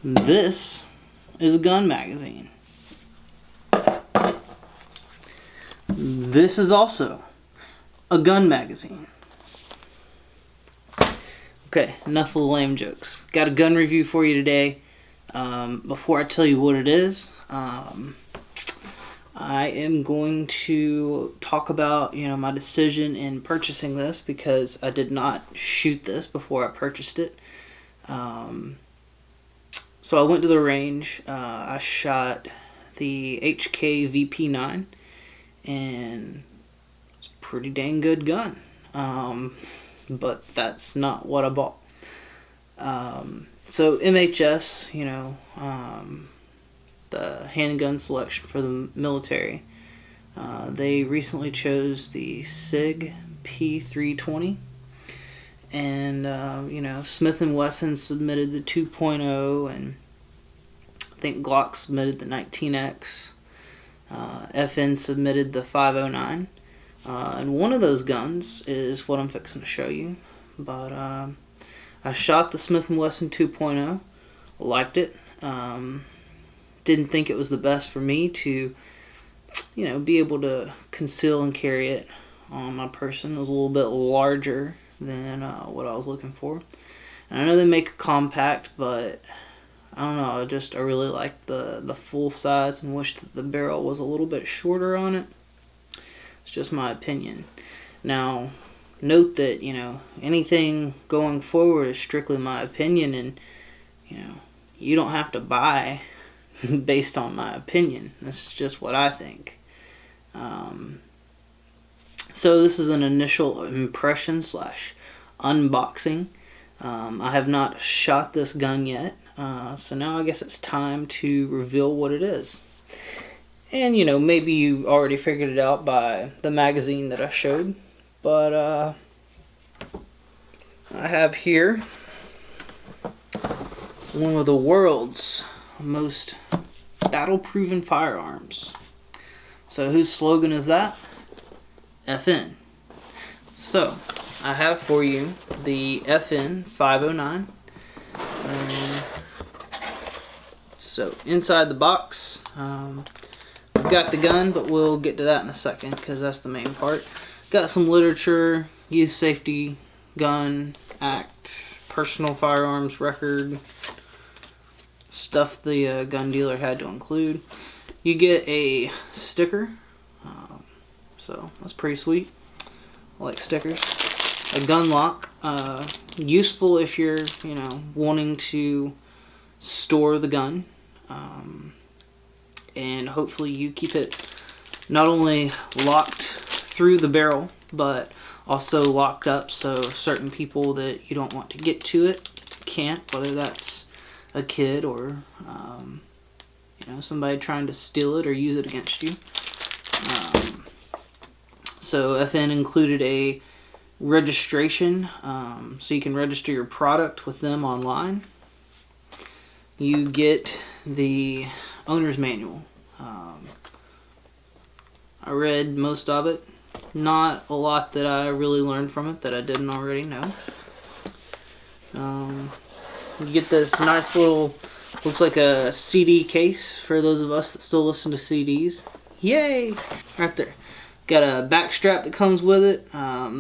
This is a gun magazine. This is also a gun magazine. Okay, enough of the lame jokes. Got a gun review for you today. Before I tell you what it is, I am going to talk about, my decision in purchasing this, because I did not shoot this before I purchased it. So I went to the range. I shot the HK VP9, and it's a pretty dang good gun. But that's not what I bought. So MHS, the handgun selection for the military, they recently chose the SIG P320, and Smith & Wesson submitted the 2.0, and I think Glock submitted the 19X. FN submitted the 509, and one of those guns is what I'm fixing to show you. But I shot the Smith & Wesson 2.0, liked it. Didn't think it was the best for me to, be able to conceal and carry it on my person. It was a little bit larger than what I was looking for. And I know they make a compact, but I don't know. I really like the full size and wish that the barrel was a little bit shorter on it. It's just my opinion. Now, note that, anything going forward is strictly my opinion, and, you don't have to buy based on my opinion. This is just what I think. So this is an initial impression / unboxing. I have not shot this gun yet, so now I guess it's time to reveal what it is. And, maybe you already figured it out by the magazine that I showed, but I have here one of the world's most battle-proven firearms. So whose slogan is that? FN. So I have for you the FN 509. So inside the box, we've got the gun, but we'll get to that in a second because that's the main part. Got some literature, Youth Safety Gun Act, personal firearms record, stuff the gun dealer had to include. You get a sticker, so that's pretty sweet. I like stickers. A gun lock, useful if you're wanting to store the gun, and hopefully you keep it not only locked through the barrel but also locked up so certain people that you don't want to get to it can't, whether that's a kid or somebody trying to steal it or use it against you. So FN included a registration, so you can register your product with them online. You get the owner's manual. I read most of it. Not a lot that I really learned from it that I didn't already know. You get this nice little, looks like a CD case for those of us that still listen to CDs. Yay! Right there. Got a back strap that comes with it.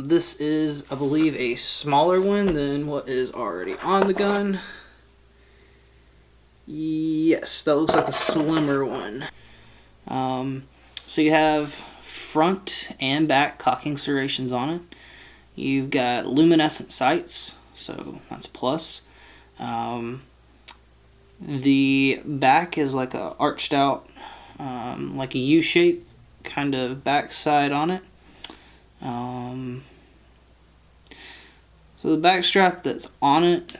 This is, I believe, a smaller one than what is already on the gun. Yes, that looks like a slimmer one. So you have front and back cocking serrations on it. You've got luminescent sights, so that's a plus. The back is like a arched out, like a U shape kind of backside on it. So the back strap that's on it,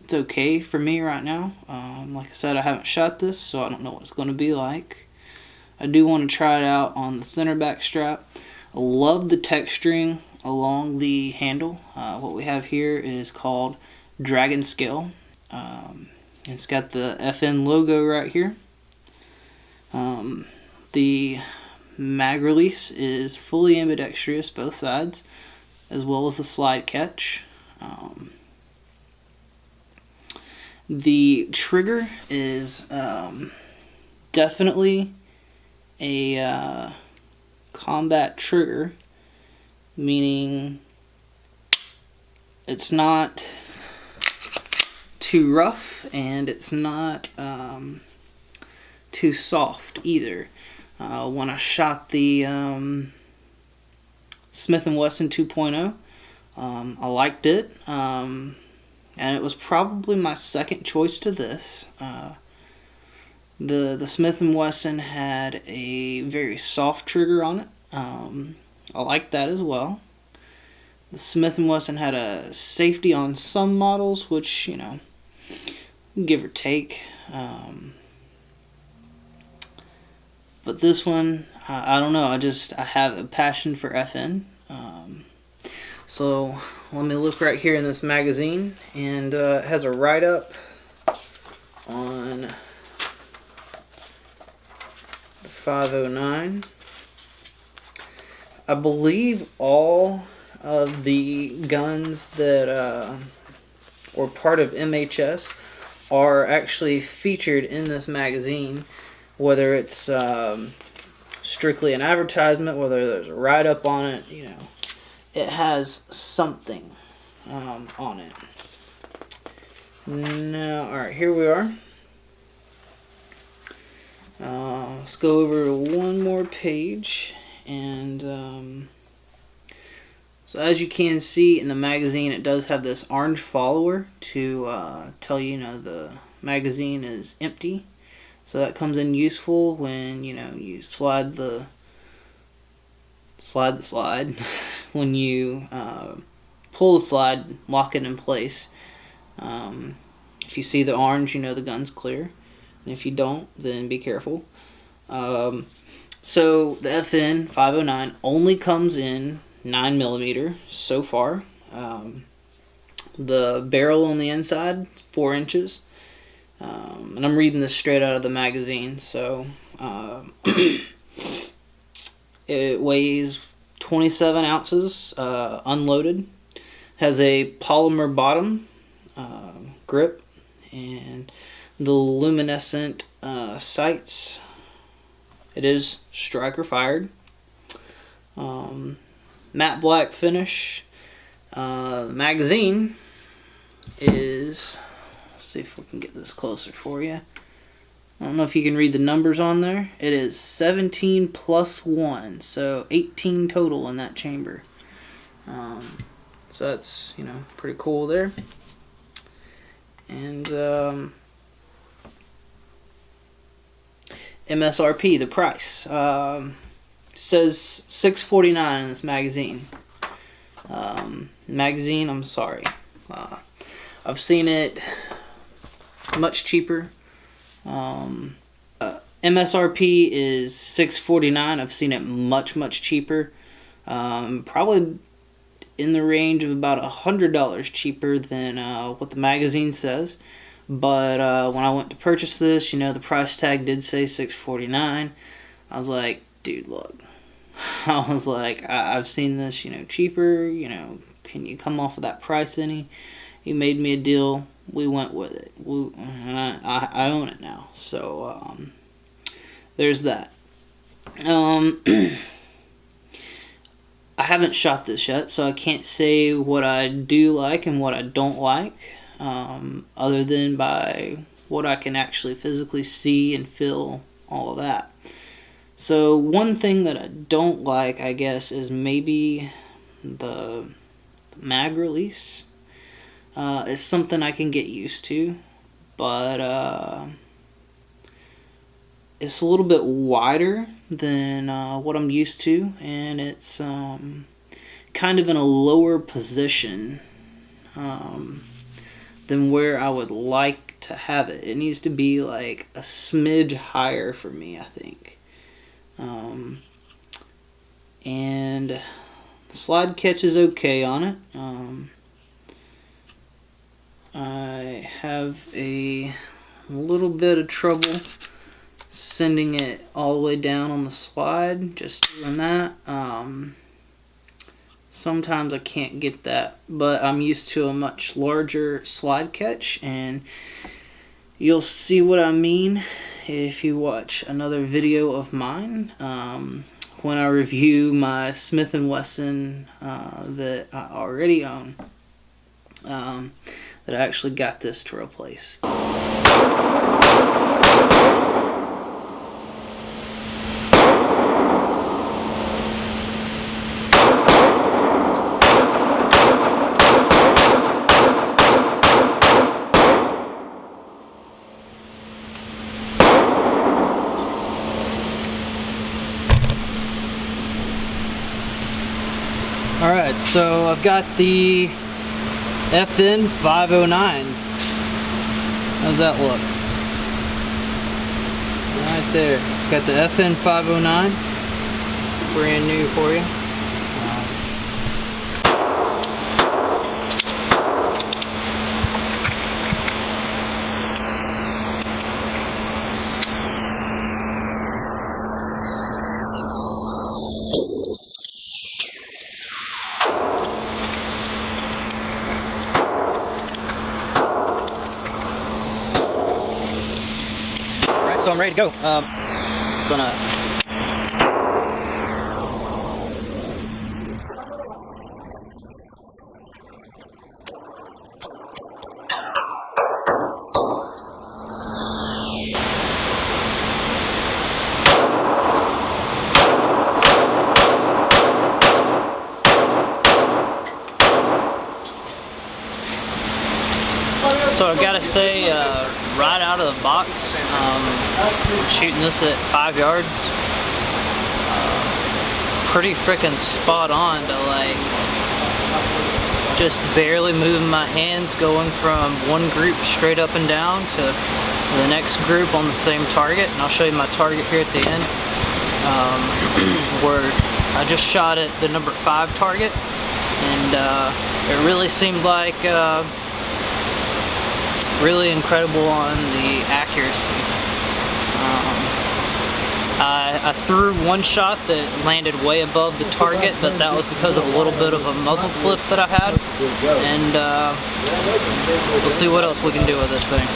it's okay for me right now. Like I said, I haven't shot this, so I don't know what it's going to be like. I do want to try it out on the thinner back strap. I love the texturing along the handle. What we have here is called Dragon Scale. It's got the FN logo right here. The mag release is fully ambidextrous, both sides, as well as the slide catch. The trigger is definitely a combat trigger, meaning it's not too rough and it's not too soft either. When I shot the Smith & Wesson 2.0, I liked it, and it was probably my second choice to this. The Smith & Wesson had a very soft trigger on it. I liked that as well. The Smith & Wesson had a safety on some models, which, you know, give or take. But this one, I don't know. I have a passion for FN. So let me look right here in this magazine, and it has a write-up on the 509. I believe all of the guns that were part of MHS are actually featured in this magazine, whether it's strictly an advertisement, whether there's a write-up on it, you know, it has something on it. Now, alright, here we are. Let's go over to one more page, and so as you can see in the magazine, it does have this orange follower to tell you, you know, the magazine is empty. So that comes in useful when, you know, you slide the slide when you pull the slide, lock it in place. If you see the orange, you know the gun's clear, and if you don't, then be careful. So the FN 509 only comes in 9mm so far. The barrel on the inside is 4 inches. And I'm reading this straight out of the magazine, so it weighs 27 ounces unloaded, has a polymer bottom grip, and the luminescent sights. It is striker fired, matte black finish. The magazine is, let's see if we can get this closer for you. I don't know if you can read the numbers on there. It is 17 plus 1, so 18 total in that chamber. So that's, you know, pretty cool there. And MSRP, the price, says $6.49 in this magazine. I'm sorry. I've seen it much cheaper. MSRP is $6.49. I've seen it much cheaper. Probably in the range of about $100 cheaper than what the magazine says. But when I went to purchase this, you know, the price tag did say $6.49. I was like, dude, look. I was like, I've seen this, you know, cheaper. You know, can you come off of that price any? He made me a deal. We went with it. And I own it now. So there's that. I haven't shot this yet, so I can't say what I do like and what I don't like, other than by what I can actually physically see and feel, all of that. So one thing that I don't like, I guess, is maybe the mag release. It's something I can get used to, but it's a little bit wider than what I'm used to, and it's kind of in a lower position than where I would like to have it. It needs to be like a smidge higher for me, I think. And the slide catch is okay on it. I have a little bit of trouble sending it all the way down on the slide, just doing that. Sometimes I can't get that, but I'm used to a much larger slide catch, and You'll see what I mean if you watch another video of mine when I review my Smith & Wesson that I already own, that I actually got this to replace. Alright, so I've got the FN 509. How's that look? Right there. Got the FN 509. It's brand new for you. So I'm ready to go. So I gotta say, right out of the box, I'm shooting this at 5 yards. Pretty freaking spot on to like just barely moving my hands, going from one group straight up and down to the next group on the same target. And I'll show you my target here at the end, where I just shot at the number 5 target, and it really seemed like really incredible on the accuracy. I threw one shot that landed way above the target, but that was because of a little bit of a muzzle flip that I had, and we'll see what else we can do with this thing.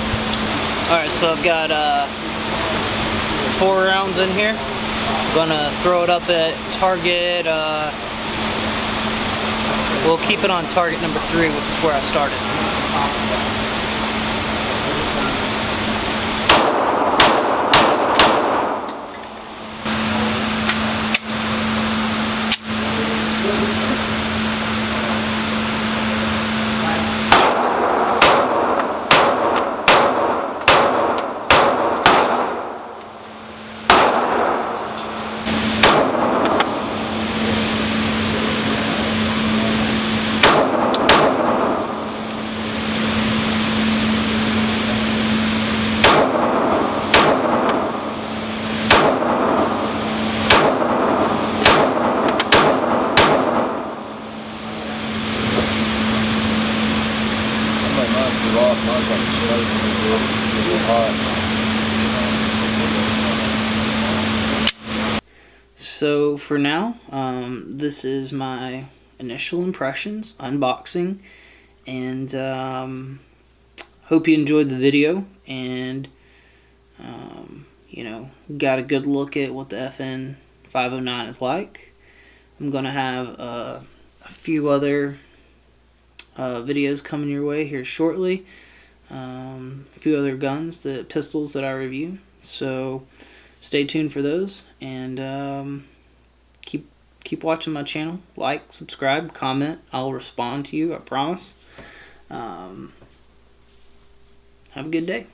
Alright, so I've got 4 rounds in here. I'm gonna throw it up at target, we'll keep it on target number 3, which is where I started. So for now, this is my initial impressions, unboxing, and hope you enjoyed the video, and you know, got a good look at what the FN 509 is like. I'm gonna have a few other videos coming your way here shortly. A few other guns, the pistols that I review. So stay tuned for those, and keep watching my channel. Like, subscribe, comment. I'll respond to you, I promise. Have a good day.